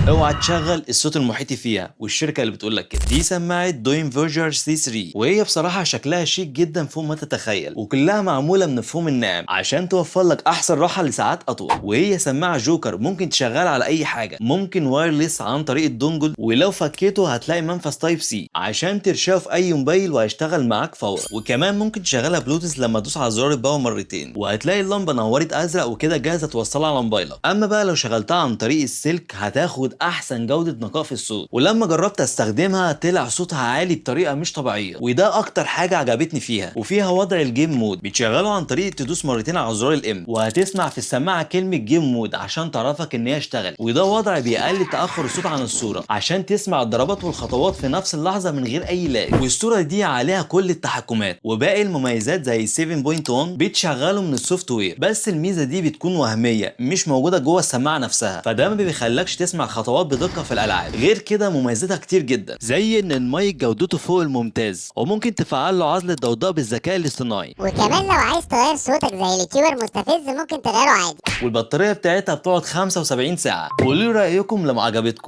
اوعى تشغل الصوت المحيطي فيها والشركه اللي بتقول لك كده. دي سماعه دوين فيرجر سي 3، وهي بصراحه شكلها شيك جدا فوق ما تتخيل، وكلها معموله من مفهوم النعم عشان توفر لك احسن راحه لساعات اطول. وهي سماعه جوكر ممكن تشغل على اي حاجه، ممكن وايرلس عن طريق الدونجل، ولو فكيته هتلاقي منفذ تايب سي عشان ترشاه في اي موبايل وهيشتغل معاك فورا. وكمان ممكن تشغلها بلوتوث لما تدوس على زرار الباور مرتين وهتلاقي اللمبه نورت ازرق وكده جاهزه توصلها على موبايلك. اما بقى لو شغلتها عن طريق السلك هتاخد احسن جوده نقاء في الصوت، ولما جربت استخدمها طلع صوتها عالي بطريقه مش طبيعيه، وده اكتر حاجه عجبتني فيها. وفيها وضع الجيم مود بتشغله عن طريق تدوس مرتين على زرار الام، وهتسمع في السماعه كلمه جيم مود عشان تعرفك ان هي اشتغلت، وده وضع بيقلل تاخر الصوت عن الصوره عشان تسمع الضربات والخطوات في نفس اللحظه من غير اي لاج. والصوره دي عليها كل التحكمات وباقي المميزات زي 7.1 بتشغله من السوفت وير، بس الميزه دي بتكون وهميه مش موجوده جوه السماعه نفسها، فده ما بيخلكش تسمع خطوات بدقه في الالعاب. غير كده مميزاتها كتير جدا، زي ان المايك جودته فوق الممتاز، وممكن تفعل له عزل الضوضاء بالذكاء الاصطناعي، وكمان لو عايز تغير صوتك زي اليوتيوبر مستفز ممكن تغيره عادي. والبطاريه بتاعتها بتقعد 75 ساعه. قولوا لي رايكم لو عجبتكم.